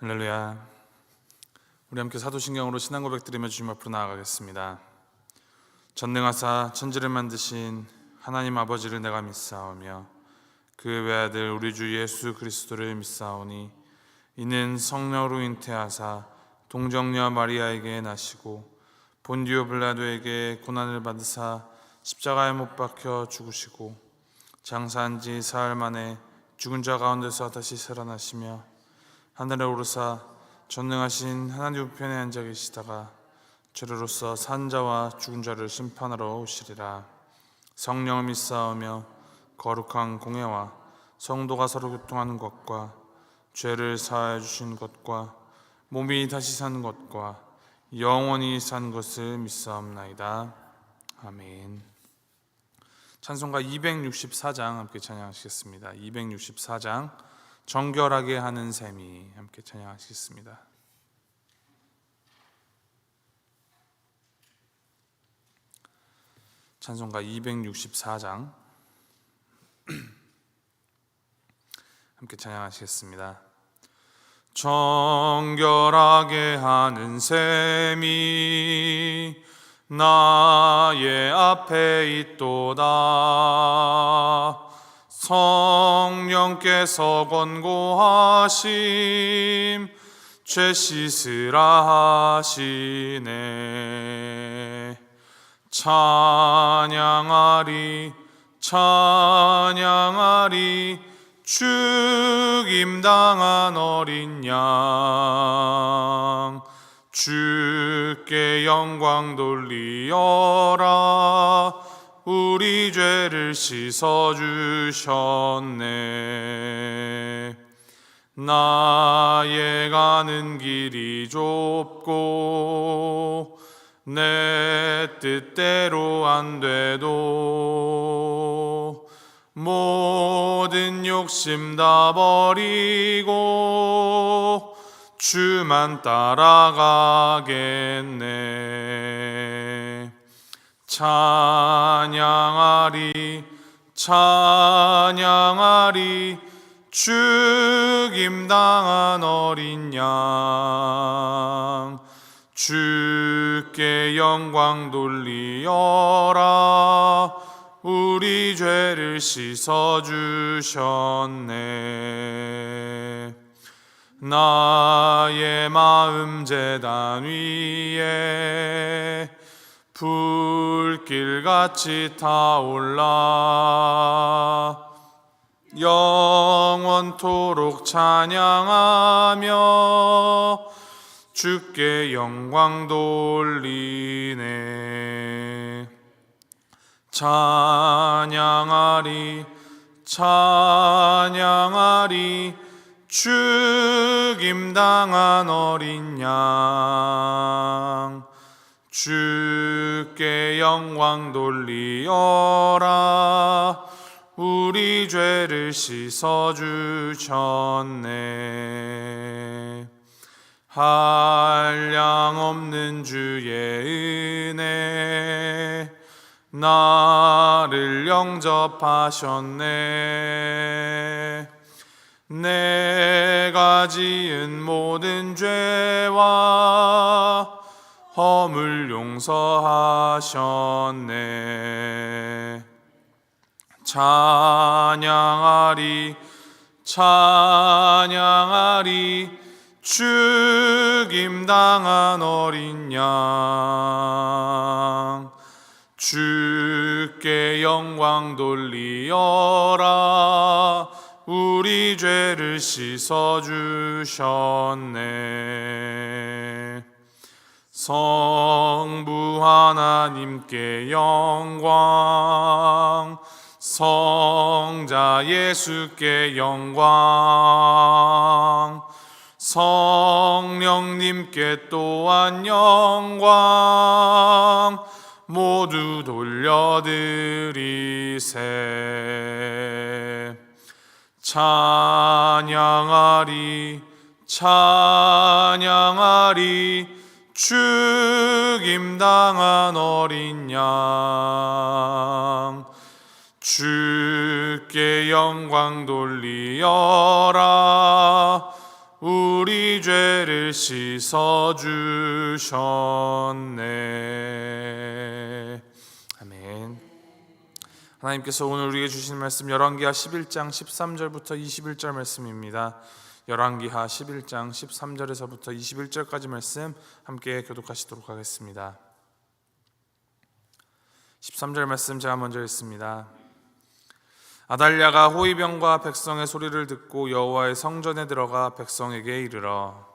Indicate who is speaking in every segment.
Speaker 1: 할렐루야. 우리 함께 사도신경으로 신앙 고백드리며 주님 앞으로 나아가겠습니다. 전능하사 천지를 만드신 하나님 아버지를 내가 믿사오며 그의 외아들 우리 주 예수 그리스도를 믿사오니 이는 성령으로 잉태하사 동정녀 마리아에게 나시고 본디오 빌라도에게 고난을 받으사 십자가에 못 박혀 죽으시고 장사한 지 사흘 만에 죽은 자 가운데서 다시 살아나시며 하늘에 오르사 전능하신 하나님 우편에 앉아 계시다가 죄로서 산 자와 죽은 자를 심판하러 오시리라. 성령을 믿사오며 거룩한 공회와 성도가 서로 교통하는 것과 죄를 사하여 주신 것과 몸이 다시 사는 것과 영원히 산 것을 믿사옵나이다. 아멘. 찬송가 264장 함께 찬양하시겠습니다. 264장 정결하게 하는 셈이 함께 찬양하시겠습니다. 찬송가 264장 함께 찬양하시겠습니다. 정결하게 하는 셈이 나의 앞에 있도다. 성령께서 권고하심 죄 씻으라 하시네. 찬양하리 찬양하리 죽임당한 어린 양 주께 영광 돌리어라. 우리 죄를 씻어주셨네. 나의 가는 길이 좁고 내 뜻대로 안 돼도 모든 욕심 다 버리고 주만 따라가겠네. 찬양하리 찬양하리 죽임당한 어린 양 주께 영광 돌리어라. 우리 죄를 씻어주셨네. 나의 마음 제단 위에 불길같이 타올라 영원토록 찬양하며 주께 영광 돌리네. 찬양하리 찬양하리 죽임당한 어린 양 주께 영광 돌리어라. 우리 죄를 씻어주셨네. 한량없는 주의 은혜 나를 영접하셨네. 내가 지은 모든 죄와 허물 용서하셨네. 찬양하리 찬양하리 죽임당한 어린 양 주께 영광 돌리어라. 우리 죄를 씻어주셨네. 성부 하나님께 영광 성자 예수께 영광 성령님께 또한 영광 모두 돌려드리세. 찬양하리 찬양하리 죽임당한 어린 양 주께 영광 돌리어라. 우리 죄를 씻어주셨네. 아멘. 하나님께서 오늘 우리에게 주신 말씀 열왕기하 11장 13절부터 21절 말씀입니다. 열왕기하 11장 13절에서부터 21절까지 말씀 함께 교독하시도록 하겠습니다. 13절 말씀 제가 먼저 읽습니다. 아달랴가 호위병과 백성의 소리를 듣고 여호와의 성전에 들어가 백성에게 이르러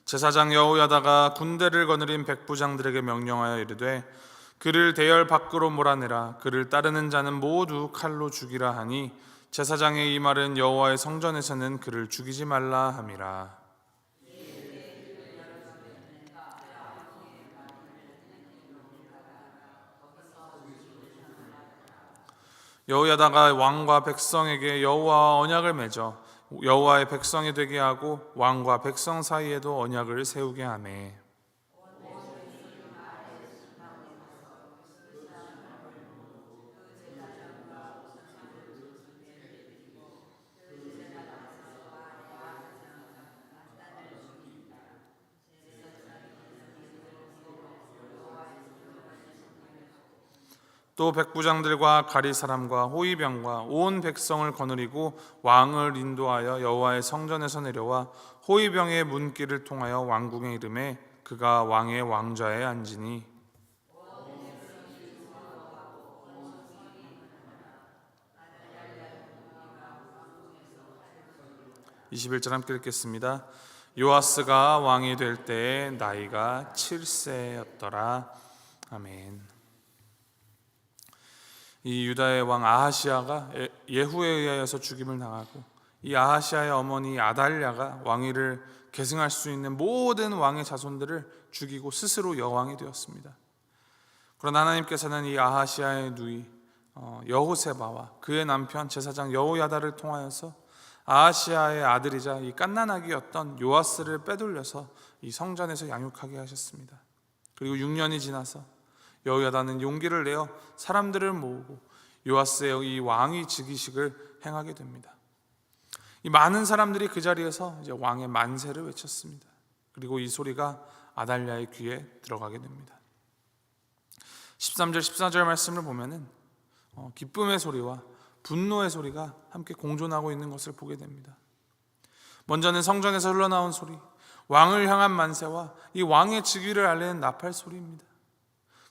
Speaker 1: 제사장 여호야다가 군대를 거느린 백부장들에게 명령하여 이르되 그를 대열 밖으로 몰아내라. 그를 따르는 자는 모두 칼로 죽이라 하니 제사장의 이 말은 여호와의 성전에서는 그를 죽이지 말라 함이라. 여호야다가 왕과 백성에게 여호와와 언약을 맺어 여호와의 백성이 되게 하고 왕과 백성 사이에도 언약을 세우게 하매 '또 백부장들과 가리 사람과 호위병과 온 백성을 거느리고 왕을 인도하여 여호와의 성전에서 내려와 호위병의 문길을 통하여 왕궁에 이르매 그가 왕의 왕좌에 앉으니 21절 함께 읽겠습니다. 요아스가 왕이 될 때에 나이가 7세였더라. 아멘. 이 유다의 왕 아하시아가 예후에 의하여서 죽임을 당하고 이 아하시아의 어머니 아달랴가 왕위를 계승할 수 있는 모든 왕의 자손들을 죽이고 스스로 여왕이 되었습니다. 그러나 하나님께서는 이 아하시아의 누이 여호세바와 그의 남편 제사장 여호야다를 통하여서 아하시아의 아들이자 이 갓난아기였던 요아스를 빼돌려서 이 성전에서 양육하게 하셨습니다. 그리고 6년이 지나서 여호야다는 용기를 내어 사람들을 모으고 요아스의 이 왕위 즉위식을 행하게 됩니다. 이 많은 사람들이 그 자리에서 이제 왕의 만세를 외쳤습니다. 그리고 이 소리가 아달랴의 귀에 들어가게 됩니다. 13절 14절 말씀을 보면은 기쁨의 소리와 분노의 소리가 함께 공존하고 있는 것을 보게 됩니다. 먼저는 성전에서 흘러나온 소리, 왕을 향한 만세와 이 왕의 즉위를 알리는 나팔 소리입니다.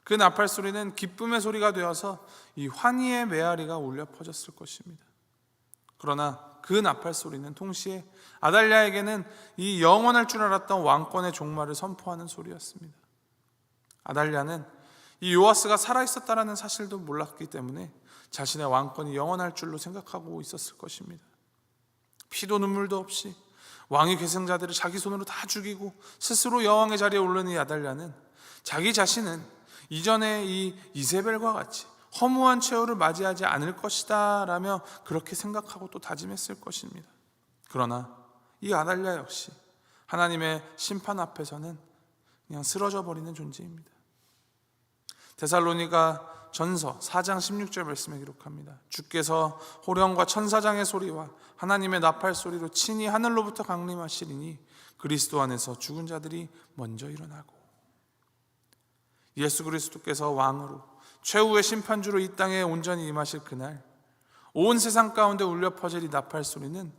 Speaker 1: 그 나팔 소리는 기쁨의 소리가 되어서 이 환희의 메아리가 울려 퍼졌을 것입니다. 그러나 그 나팔 소리는 동시에 아달랴에게는 이 영원할 줄 알았던 왕권의 종말을 선포하는 소리였습니다. 아달랴는 이 요아스가 살아있었다라는 사실도 몰랐기 때문에 자신의 왕권이 영원할 줄로 생각하고 있었을 것입니다. 피도 눈물도 없이 왕의 계승자들을 자기 손으로 다 죽이고 스스로 여왕의 자리에 오르는 이 아달랴는 자기 자신은 이전에 이 이세벨과 같이 허무한 최후를 맞이하지 않을 것이다 라며 그렇게 생각하고 또 다짐했을 것입니다. 그러나 이 아달랴 역시 하나님의 심판 앞에서는 그냥 쓰러져 버리는 존재입니다. 데살로니가 전서 4장 16절 말씀에 기록합니다. 주께서 호령과 천사장의 소리와 하나님의 나팔 소리로 친히 하늘로부터 강림하시리니 그리스도 안에서 죽은 자들이 먼저 일어나고 예수 그리스도께서 왕으로 최후의 심판주로 이 땅에 온전히 임하실 그날 온 세상 가운데 울려 퍼질 이 나팔 소리는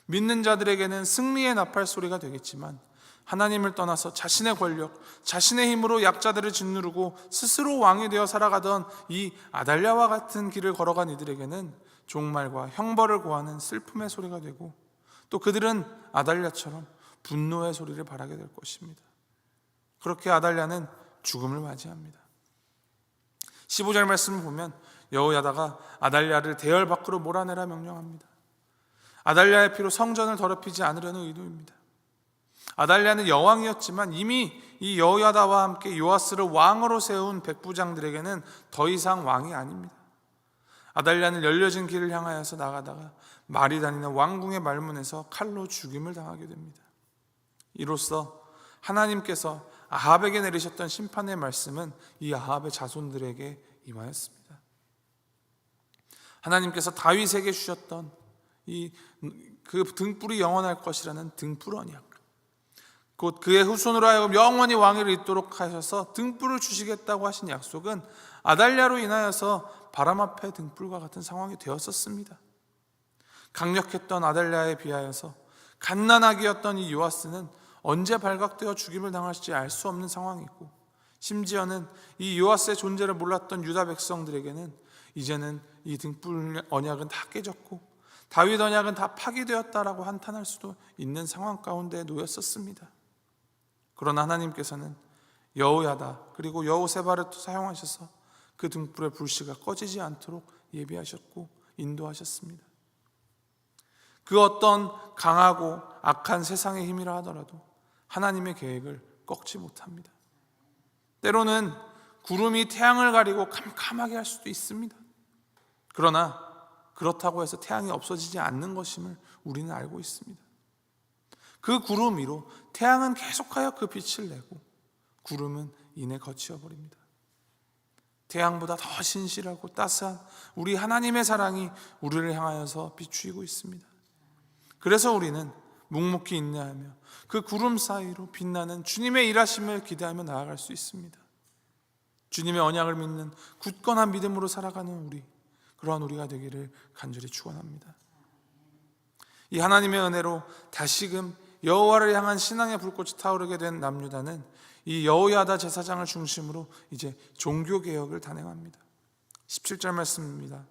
Speaker 1: 믿는 자들에게는 승리의 나팔 소리가 되겠지만 하나님을 떠나서 자신의 권력, 자신의 힘으로 약자들을 짓누르고 스스로 왕이 되어 살아가던 이 아달랴와 같은 길을 걸어간 이들에게는 종말과 형벌을 고하는 슬픔의 소리가 되고 또 그들은 아달랴처럼 분노의 소리를 발하게 될 것입니다. 그렇게 아달랴는 죽음을 맞이합니다. 15절 말씀을 보면 여호야다가 아달랴를 대열 밖으로 몰아내라 명령합니다. 아달랴의 피로 성전을 더럽히지 않으려는 의도입니다. 아달랴는 여왕이었지만 이미 이 여호야다와 함께 요아스를 왕으로 세운 백부장들에게는 더 이상 왕이 아닙니다. 아달랴는 열려진 길을 향하여서 나가다가 말이 다니는 왕궁의 말문에서 칼로 죽임을 당하게 됩니다. 이로써 하나님께서 아합에게 내리셨던 심판의 말씀은 이 아합의 자손들에게 임하였습니다. 하나님께서 다윗에게 주셨던 그 등불이 영원할 것이라는 등불 언약, 곧 그의 후손으로 하여금 영원히 왕위를 잇도록 하셔서 등불을 주시겠다고 하신 약속은 아달랴로 인하여서 바람 앞에 등불과 같은 상황이 되었었습니다. 강력했던 아달랴에 비하여서 갓난아기였던 이 요아스는 언제 발각되어 죽임을 당할지 알 수 없는 상황이고, 심지어는 이 요아스의 존재를 몰랐던 유다 백성들에게는 이제는 이 등불 언약은 다 깨졌고 다윗 언약은 다 파기되었다라고 한탄할 수도 있는 상황 가운데 놓였었습니다. 그러나 하나님께서는 여호야다 그리고 여호세바를 사용하셔서 그 등불의 불씨가 꺼지지 않도록 예비하셨고 인도하셨습니다. 그 어떤 강하고 악한 세상의 힘이라 하더라도 하나님의 계획을 꺾지 못합니다. 때로는 구름이 태양을 가리고 캄캄하게 할 수도 있습니다. 그러나 그렇다고 해서 태양이 없어지지 않는 것임을 우리는 알고 있습니다. 그 구름 위로 태양은 계속하여 그 빛을 내고 구름은 이내 거치어버립니다. 태양보다 더 신실하고 따스한 우리 하나님의 사랑이 우리를 향하여서 비추이고 있습니다. 그래서 우리는 묵묵히 인내하며 그 구름 사이로 빛나는 주님의 일하심을 기대하며 나아갈 수 있습니다. 주님의 언약을 믿는 굳건한 믿음으로 살아가는 그러한 우리가 되기를 간절히 축원합니다. 이 하나님의 은혜로 다시금 여호와를 향한 신앙의 불꽃이 타오르게 된 남유다는 이 여호야다 제사장을 중심으로 이제 종교개혁을 단행합니다. 17절 말씀입니다.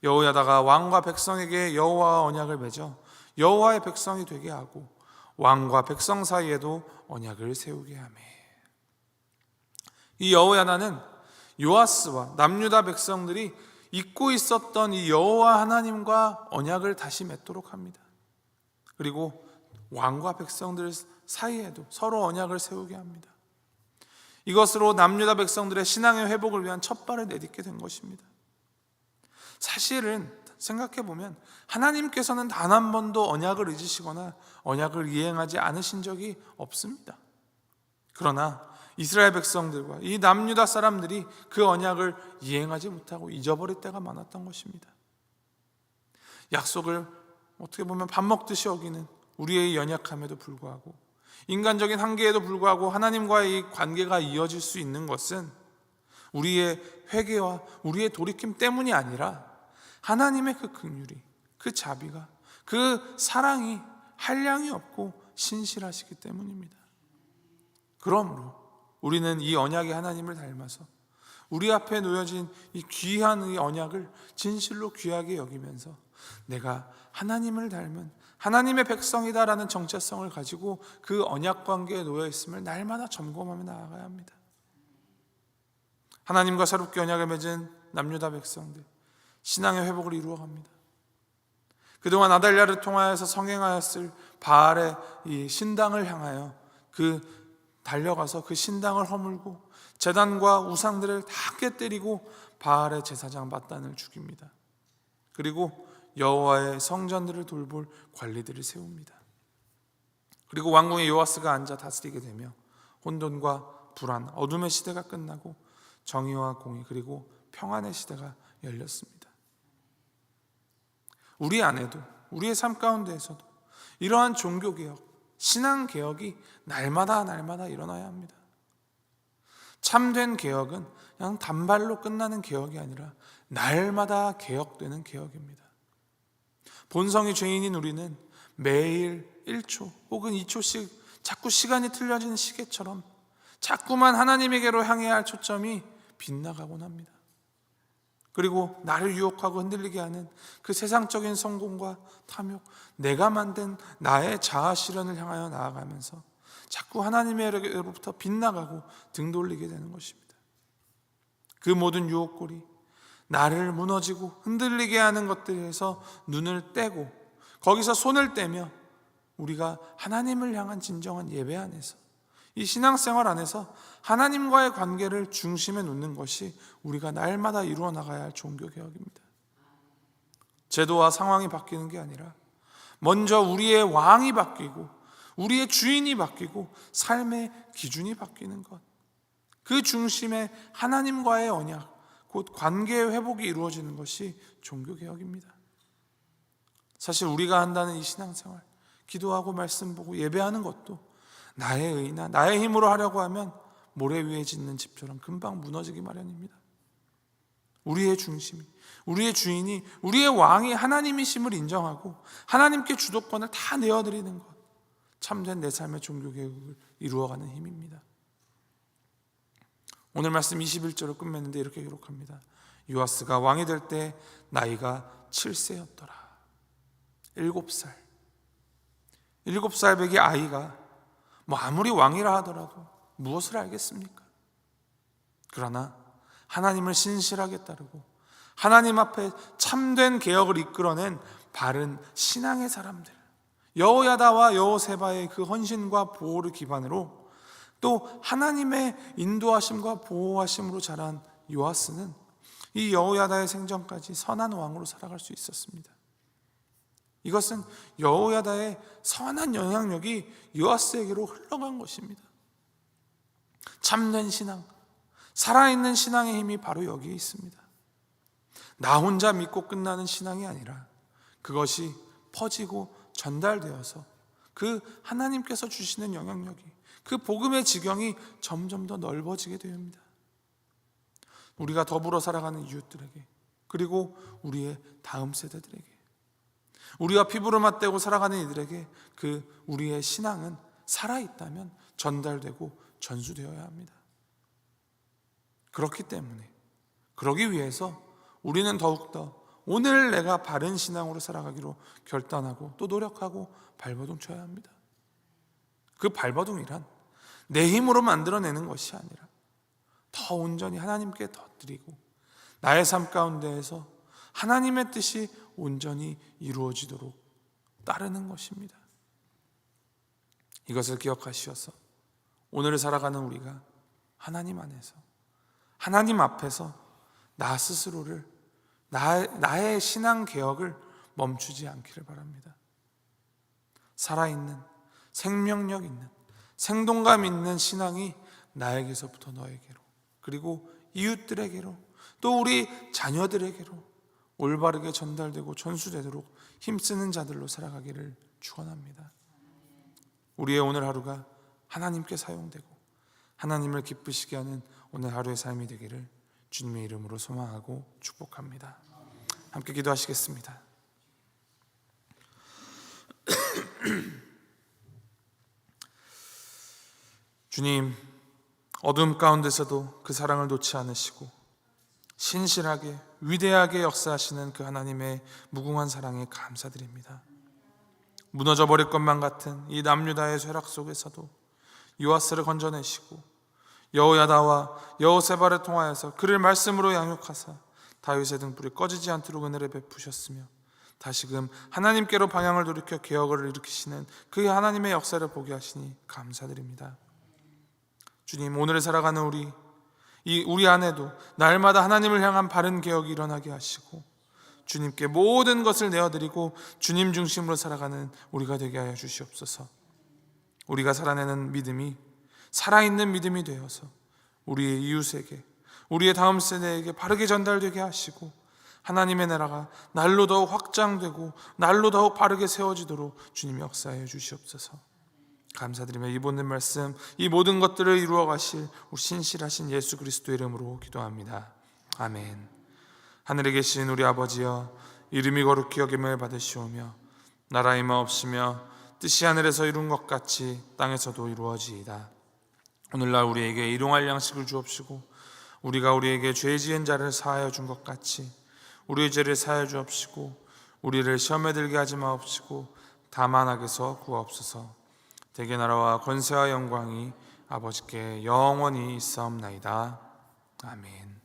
Speaker 1: 여호야다가 왕과 백성에게 여호와와 언약을 맺어 여호와의 백성이 되게 하고 왕과 백성 사이에도 언약을 세우게 하며, 이 여호야다는 요아스와 남유다 백성들이 잊고 있었던 이 여호와 하나님과 언약을 다시 맺도록 합니다. 그리고 왕과 백성들 사이에도 서로 언약을 세우게 합니다. 이것으로 남유다 백성들의 신앙의 회복을 위한 첫발을 내딛게 된 것입니다. 사실은 생각해보면 하나님께서는 단 한 번도 언약을 잊으시거나 언약을 이행하지 않으신 적이 없습니다. 그러나 이스라엘 백성들과 이 남유다 사람들이 그 언약을 이행하지 못하고 잊어버릴 때가 많았던 것입니다. 약속을 어떻게 보면 밥 먹듯이 어기는 우리의 연약함에도 불구하고, 인간적인 한계에도 불구하고 하나님과의 이 관계가 이어질 수 있는 것은 우리의 회개와 우리의 돌이킴 때문이 아니라 하나님의 그 긍휼이, 그 자비가, 그 사랑이 한량이 없고 신실하시기 때문입니다. 그러므로 우리는 이 언약의 하나님을 닮아서 우리 앞에 놓여진 이 귀한 이 언약을 진실로 귀하게 여기면서 내가 하나님을 닮은 하나님의 백성이다라는 정체성을 가지고 그 언약 관계에 놓여 있음을 날마다 점검하며 나아가야 합니다. 하나님과 새롭게 언약을 맺은 남유다 백성들, 신앙의 회복을 이루어갑니다. 그동안 아달랴를 통하여서 성행하였을 바알의 이 신당을 향하여 달려가서 그 신당을 허물고 제단과 우상들을 다 깨뜨리고 바알의 제사장 밧단을 죽입니다. 그리고 여호와의 성전들을 돌볼 관리들을 세웁니다. 그리고 왕궁에 요아스가 앉아 다스리게 되며 혼돈과 불안, 어둠의 시대가 끝나고 정의와 공의 그리고 평안의 시대가 열렸습니다. 우리 안에도, 우리의 삶 가운데에서도 이러한 종교개혁, 신앙개혁이 날마다 일어나야 합니다. 참된 개혁은 그냥 단발로 끝나는 개혁이 아니라 날마다 개혁되는 개혁입니다. 본성이 죄인인 우리는 매일 1초 혹은 2초씩 자꾸 시간이 틀려지는 시계처럼 자꾸만 하나님에게로 향해야 할 초점이 빗나가곤 합니다. 그리고 나를 유혹하고 흔들리게 하는 그 세상적인 성공과 탐욕, 내가 만든 나의 자아 실현을 향하여 나아가면서 자꾸 하나님에게로부터 빗나가고 등 돌리게 되는 것입니다. 그 모든 유혹거리, 나를 무너지고 흔들리게 하는 것들에서 눈을 떼고 거기서 손을 떼며 우리가 하나님을 향한 진정한 예배 안에서, 이 신앙생활 안에서 하나님과의 관계를 중심에 놓는 것이 우리가 날마다 이루어 나가야 할 종교개혁입니다. 제도와 상황이 바뀌는 게 아니라 먼저 우리의 왕이 바뀌고 우리의 주인이 바뀌고 삶의 기준이 바뀌는 것, 그 중심에 하나님과의 언약, 곧 관계의 회복이 이루어지는 것이 종교개혁입니다. 사실 우리가 한다는 이 신앙생활, 기도하고 말씀 보고 예배하는 것도 나의 의나 나의 힘으로 하려고 하면 모래 위에 짓는 집처럼 금방 무너지기 마련입니다. 우리의 중심이, 우리의 주인이, 우리의 왕이 하나님이심을 인정하고 하나님께 주도권을 다 내어드리는 것, 참된 내 삶의 종교개혁을 이루어가는 힘입니다. 오늘 말씀 21절을 끝맺는데 이렇게 기록합니다. 요아스가 왕이 될 때 나이가 7세였더라. 7살. 7살 배기 아이가 아무리 왕이라 하더라도 무엇을 알겠습니까? 그러나 하나님을 신실하게 따르고 하나님 앞에 참된 개혁을 이끌어낸 바른 신앙의 사람들, 여호야다와 여호세바의 그 헌신과 보호를 기반으로 또 하나님의 인도하심과 보호하심으로 자란 요아스는 이 여호야다의 생전까지 선한 왕으로 살아갈 수 있었습니다. 이것은 여호야다의 선한 영향력이 요아스에게로 흘러간 것입니다. 참된 신앙, 살아있는 신앙의 힘이 바로 여기에 있습니다. 나 혼자 믿고 끝나는 신앙이 아니라 그것이 퍼지고 전달되어서 그 하나님께서 주시는 영향력이, 그 복음의 지경이 점점 더 넓어지게 됩니다. 우리가 더불어 살아가는 이웃들에게, 그리고 우리의 다음 세대들에게, 우리가 피부로 맞대고 살아가는 이들에게 그 우리의 신앙은 살아있다면 전달되고 전수되어야 합니다. 그렇기 때문에, 그러기 위해서 우리는 더욱더 오늘 내가 바른 신앙으로 살아가기로 결단하고 또 노력하고 발버둥 쳐야 합니다. 그 발버둥이란 내 힘으로 만들어내는 것이 아니라 더 온전히 하나님께 더 드리고 나의 삶 가운데에서 하나님의 뜻이 온전히 이루어지도록 따르는 것입니다. 이것을 기억하시어서 오늘을 살아가는 우리가 하나님 안에서, 하나님 앞에서 나 스스로를, 나의 신앙 개혁을 멈추지 않기를 바랍니다. 살아있는, 생명력 있는, 생동감 있는 신앙이 나에게서부터 너에게로, 그리고 이웃들에게로, 또 우리 자녀들에게로 올바르게 전달되고 전수되도록 힘쓰는 자들로 살아가기를 축원합니다. 우리의 오늘 하루가 하나님께 사용되고 하나님을 기쁘시게 하는 오늘 하루의 삶이 되기를 주님의 이름으로 소망하고 축복합니다. 함께 기도하시겠습니다. 주님, 어둠 가운데서도 그 사랑을 놓지 않으시고 신실하게 위대하게 역사하시는 그 하나님의 무궁한 사랑에 감사드립니다. 무너져 버릴 것만 같은 이 남유다의 쇠락 속에서도 요아스를 건져내시고 여호야다와 여호세바를 통하여서 그를 말씀으로 양육하사 다윗의 등불이 꺼지지 않도록 은혜를 베푸셨으며 다시금 하나님께로 방향을 돌이켜 개혁을 일으키시는 그 하나님의 역사를 보게 하시니 감사드립니다. 주님, 오늘을 살아가는 우리 안에도 날마다 하나님을 향한 바른 개혁이 일어나게 하시고 주님께 모든 것을 내어드리고 주님 중심으로 살아가는 우리가 되게 하여 주시옵소서. 우리가 살아내는 믿음이 살아있는 믿음이 되어서 우리의 이웃에게, 우리의 다음 세대에게 바르게 전달되게 하시고 하나님의 나라가 날로 더욱 확장되고 날로 더욱 바르게 세워지도록 주님이 역사하여 주시옵소서. 감사드리며 이 모든 말씀, 이 모든 것들을 이루어 가실 우리 신실하신 예수 그리스도의 이름으로 기도합니다. 아멘. 하늘에 계신 우리 아버지여, 이름이 거룩히 여김을 받으시오며 나라의 마옵시며 뜻이 하늘에서 이룬 것 같이 땅에서도 이루어지이다. 오늘날 우리에게 일용할 양식을 주옵시고 우리가 우리에게 죄 지은 자를 사하여 준 것 같이 우리의 죄를 사하여 주옵시고 우리를 시험에 들게 하지 마옵시고 다만 악에서 구하옵소서. 대개 나라와 권세와 영광이 아버지께 영원히 있사옵나이다. 아멘.